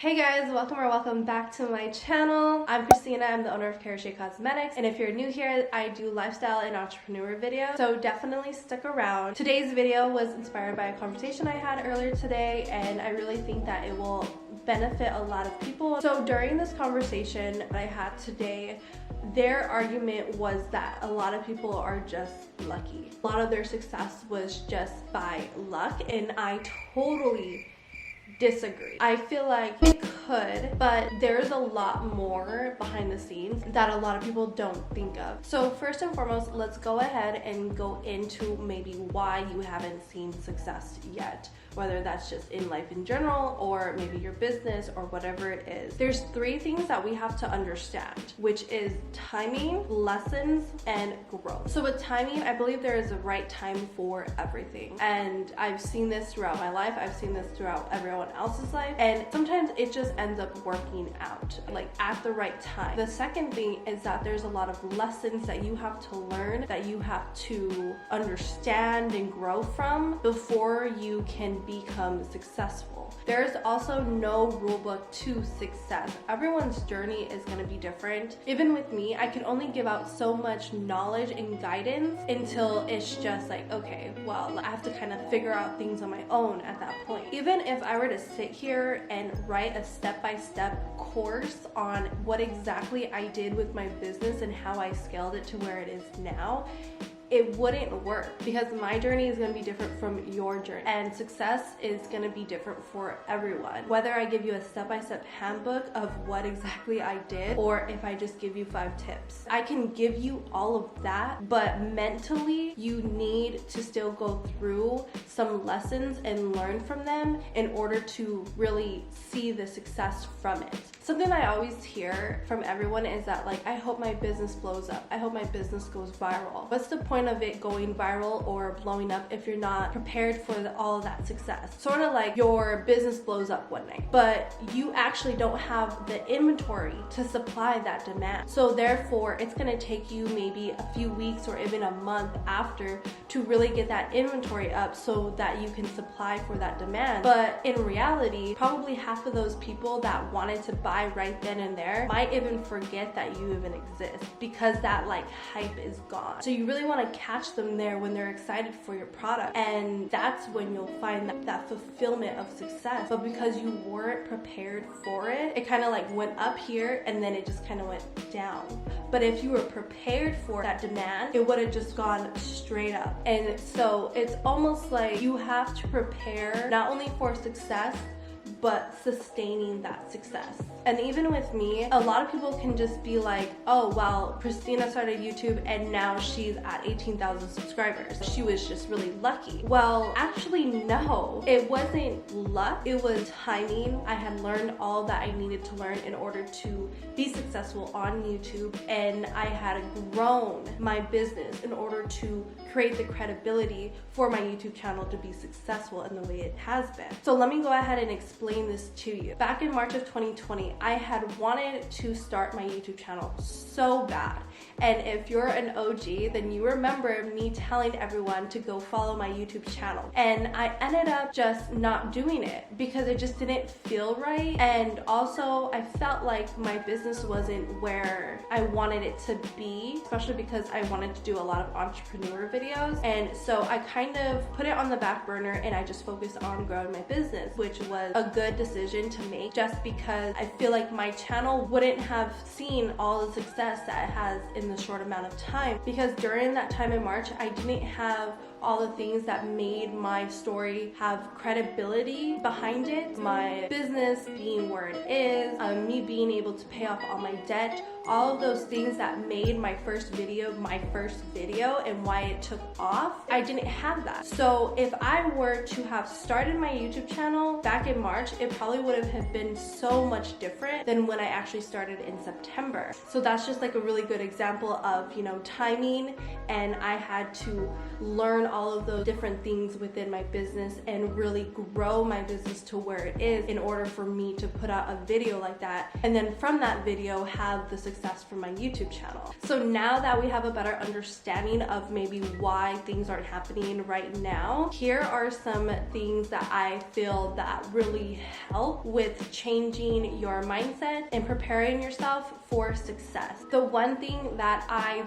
Hey guys, welcome back to my channel. I'm Christina, I'm the owner of Karache Cosmetics, and if you're new here, I do lifestyle and entrepreneur videos, so definitely stick around. Today's video was inspired by a conversation I had earlier today, and I really think that it will benefit a lot of people. So during this conversation that I had today, their argument was that a lot of people are just lucky. A lot of their success was just by luck, and I totally disagree. I feel like it could, but there's a lot more behind the scenes that a lot of people don't think of. So first and foremost, let's go ahead and go into maybe why you haven't seen success yet, whether that's just in life in general or maybe your business or whatever it is. There's three things that we have to understand, which is timing, lessons, and growth. So with timing, I believe there is a right time for everything, and I've seen this throughout my life. I've seen this throughout everyone else's life, and sometimes it just ends up working out like at the right time. The second thing is that there's a lot of lessons that you have to learn, that you have to understand and grow from before you can become successful. There's also no rule book to success. Everyone's journey is going to be different. Even with me, I can only give out so much knowledge and guidance until it's just like, okay, well, I have to kind of figure out things on my own at that point. Even if I were to sit here and write a step-by-step course on what exactly I did with my business and how I scaled it to where it is now, it wouldn't work, because my journey is going to be different from your journey, and success is going to be different for everyone. Whether I give you a step-by-step handbook of what exactly I did, or if I just give you 5 tips, I can give you all of that, but mentally you need to still go through some lessons and learn from them in order to really see the success from it. Something I always hear from everyone is that, like, I hope my business blows up. I hope my business goes viral. What's the point of it going viral or blowing up if you're not prepared for all of that success? Sort of like your business blows up one night, but you actually don't have the inventory to supply that demand. So therefore, it's gonna take you maybe a few weeks or even a month after to really get that inventory up so that you can supply for that demand. But in reality, probably half of those people that wanted to buy right then and there might even forget that you even exist, because that like hype is gone. So you really want to catch them there when they're excited for your product, and that's when you'll find that fulfillment of success. But because you weren't prepared for it, it kind of like went up here and then it just kind of went down. But if you were prepared for that demand, it would have just gone straight up. And so it's almost like you have to prepare not only for success, but sustaining that success. And even with me, a lot of people can just be like, oh, well, Christina started YouTube and now she's at 18,000 subscribers. She was just really lucky. Well, actually, no, it wasn't luck. It was timing. I had learned all that I needed to learn in order to be successful on YouTube, and I had grown my business in order to create the credibility for my YouTube channel to be successful in the way it has been. So let me go ahead and explain this to you. Back in March of 2020, I had wanted to start my YouTube channel so bad. And if you're an OG, then you remember me telling everyone to go follow my YouTube channel. And I ended up just not doing it because it just didn't feel right. And also I felt like my business wasn't where I wanted it to be, especially because I wanted to do a lot of entrepreneur videos. And so I kind of put it on the back burner and I just focused on growing my business, which was a good decision to make, just because I feel like my channel wouldn't have seen all the success that it has in the short amount of time, because during that time in March, I didn't have all the things that made my story have credibility behind it. My business being where it is, me being able to pay off all my debt, all of those things that made my first video and why it took off, I didn't have that. So if I were to have started my YouTube channel back in March, it probably would have been so much different than when I actually started in September. So that's just like a really good example of, you know, timing, and I had to learn all of those different things within my business and really grow my business to where it is in order for me to put out a video like that, and then from that video have the success from my YouTube channel. So now that we have a better understanding of maybe why things aren't happening right now, here are some things that I feel that really help with changing your mindset and preparing yourself for success. The one thing that I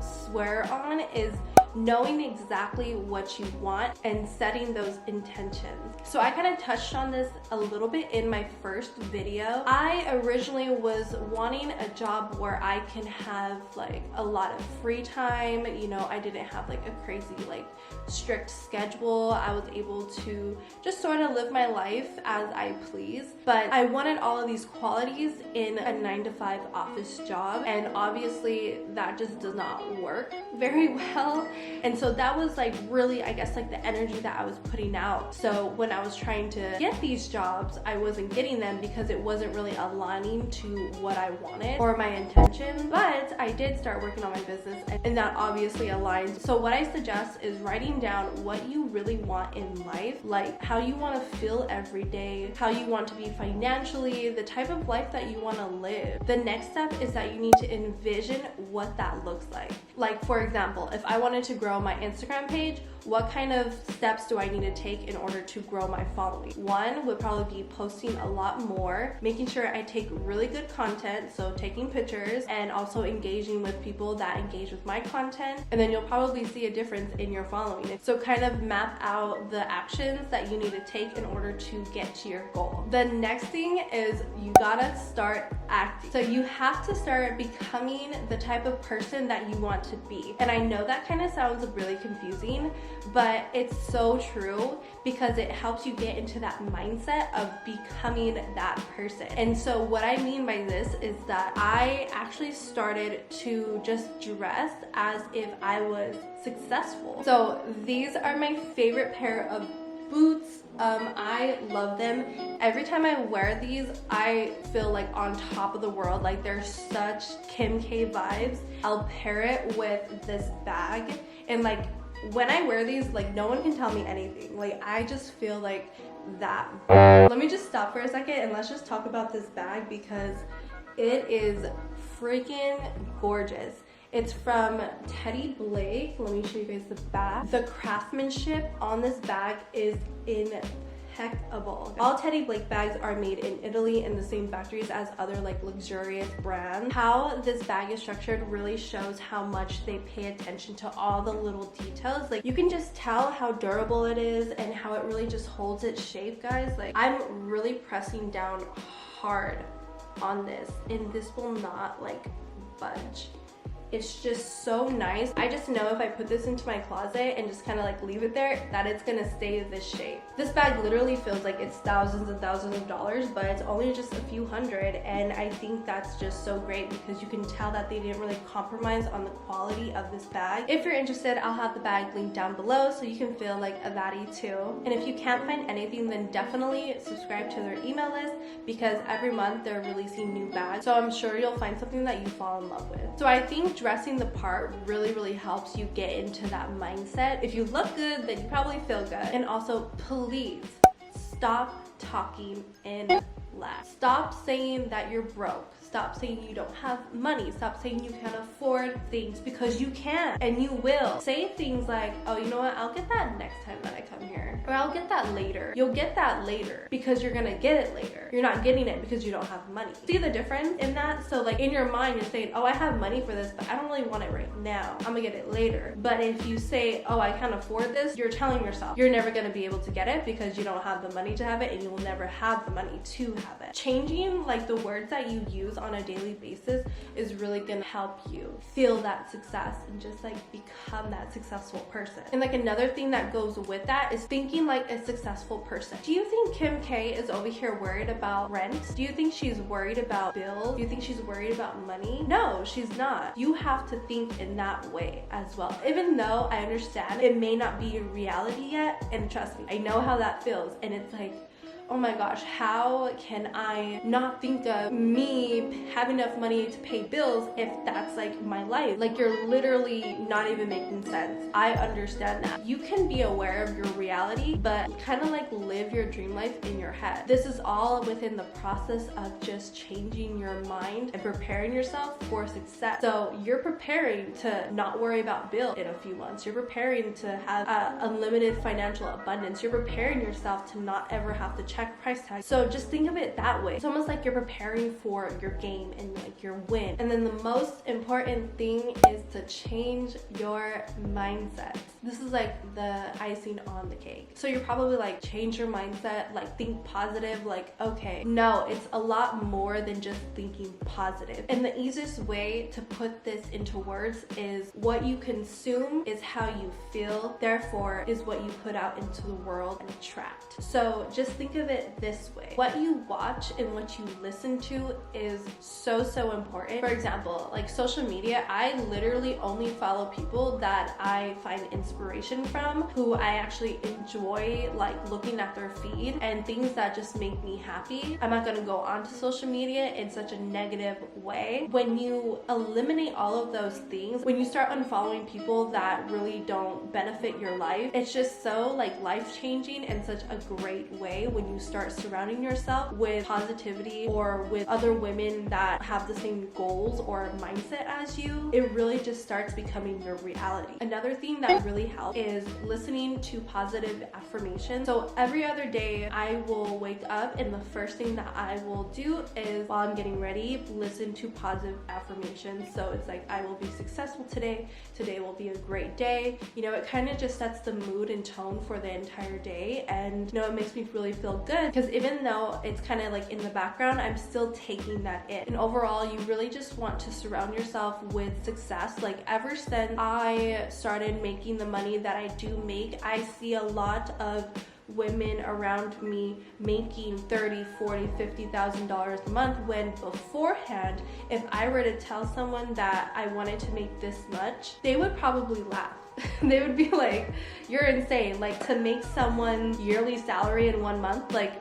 swear on is knowing exactly what you want and setting those intentions. So I kind of touched on this a little bit in my first video. I originally was wanting a job where I can have a lot of free time. You know, I didn't have a crazy strict schedule. I was able to just sort of live my life as I please. But I wanted all of these qualities in a 9-to-5 office job, and obviously that just does not work very well. And so that was really, I guess, the energy that I was putting out. So when I was trying to get these jobs, I wasn't getting them because it wasn't really aligning to what I wanted or my intention. But I did start working on my business, and that obviously aligns. So what I suggest is writing down what you really want in life, like how you want to feel every day, how you want to be financially, the type of life that you want to live. The next step is that you need to envision what that looks like. Like, for example, if I wanted to grow my Instagram page, what kind of steps do I need to take in order to grow my following? One would probably be posting a lot more, making sure I take really good content, so taking pictures, and also engaging with people that engage with my content, and then you'll probably see a difference in your following. So kind of map out the actions that you need to take in order to get to your goal. The next thing is you gotta start acting. So you have to start becoming the type of person that you want to be. And I know that kind of sounds really confusing, but it's so true because it helps you get into that mindset of becoming that person. And so what I mean by this is that I actually started to just dress as if I was successful. So these are my favorite pair of boots. I love them. Every time I wear these, I feel on top of the world. They're such Kim K vibes. I'll pair it with this bag, and when I wear these, no one can tell me anything. I just feel that. Let me just stop for a second and let's just talk about this bag because it is freaking gorgeous. It's from Teddy Blake. Let me show you guys the back. The craftsmanship on this bag is impeccable. All Teddy Blake bags are made in Italy in the same factories as other luxurious brands. How this bag is structured really shows how much they pay attention to all the little details. You can just tell how durable it is and how it really just holds its shape, guys. I'm really pressing down hard on this, and this will not budge. It's just so nice. I just know if I put this into my closet and just kind of leave it there, that it's gonna stay this shape. This bag literally feels like it's thousands and thousands of dollars, but it's only just a few hundred, and I think that's just so great because you can tell that they didn't really compromise on the quality of this bag. If you're interested, I'll have the bag linked down below so you can feel a baddie too. And if you can't find anything, then definitely subscribe to their email list because every month they're releasing new bags. So I'm sure you'll find something that you fall in love with. So I think dressing the part really helps you get into that mindset. If you look good, then you probably feel good. And also, please stop talking in lack. Stop saying that you're broke. Stop saying you don't have money. Stop saying you can't afford things because you can and you will. Say things like, oh, you know what? I'll get that next time that I come here. Or I'll get that later. You'll get that later because you're gonna get it later. You're not getting it because you don't have money. See the difference in that? So in your mind, you're saying, oh, I have money for this, but I don't really want it right now. I'm gonna get it later. But if you say, oh, I can't afford this, you're telling yourself you're never gonna be able to get it because you don't have the money to have it and you will never have the money to have it. Changing the words that you use on a daily basis is really gonna help you feel that success and just become that successful person. And another thing that goes with that is thinking like a successful person. Do you think Kim K is over here worried about rent? Do you think she's worried about bills? Do you think she's worried about money? No, she's not. You have to think in that way as well. Even though I understand it may not be your reality yet, and trust me, I know how that feels, and it's oh my gosh, how can I not think of me having enough money to pay bills if that's like my life? Like, you're literally not even making sense. I understand that. You can be aware of your reality, but kind of like live your dream life in your head. This is all within the process of just changing your mind and preparing yourself for success. So you're preparing to not worry about bills in a few months. You're preparing to have unlimited financial abundance. You're preparing yourself to not ever have to check price tags. So just think of it that way. It's almost like you're preparing for your game and like your win. And then the most important thing is to change your mindset. This is like the icing on the cake. So you're probably like, change your mindset, like think positive, like, okay. No, it's a lot more than just thinking positive. And the easiest way to put this into words is, what you consume is how you feel, therefore is what you put out into the world and attract. So just think of it this way. What you watch and what you listen to is so important. For example, like social media, I literally only follow people that I find inspiration from, who I actually enjoy like looking at their feed, and things that just make me happy. I'm not gonna go onto social media in such a negative way. When you eliminate all of those things, when you start unfollowing people that really don't benefit your life, it's just so like life-changing in such a great way when you start surrounding yourself with positivity or with other women that have the same goals or mindset as you. It really just starts becoming your reality. Another thing that really helps is listening to positive affirmations. So every other day I will wake up and the first thing that I will do is, while I'm getting ready, listen to positive affirmations. So it's like, I will be successful today. Today will be a great day. You know, it kind of just sets the mood and tone for the entire day. And you know, it makes me really feel good, because even though it's kind of like in the background, I'm still taking that in. And overall, you really just want to surround yourself with success. Like, ever since I started making the money that I do make, I see a lot of women around me making $30,000, $40,000, $50,000 a month, when beforehand, if I were to tell someone that I wanted to make this much, they would probably laugh. They would be like, you're insane. Like, to make someone's yearly salary in 1 month, like,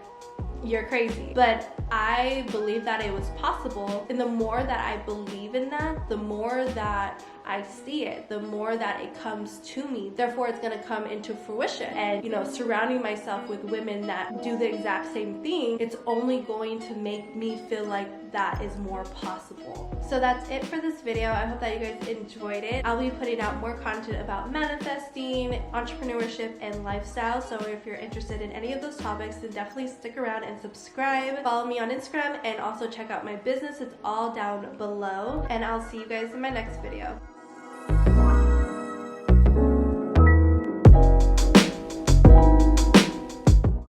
you're crazy. But I believe that it was possible, and the more that I believe in that, the more that I see it, the more that it comes to me. Therefore, it's gonna come into fruition. And you know, surrounding myself with women that do the exact same thing, it's only going to make me feel like that is more possible. So that's it for this video. I hope that you guys enjoyed it. I'll be putting out more content about manifesting, entrepreneurship, and lifestyle. So if you're interested in any of those topics, then definitely stick around and subscribe. Follow me on Instagram, and also check out my business. It's all down below. And I'll see you guys in my next video.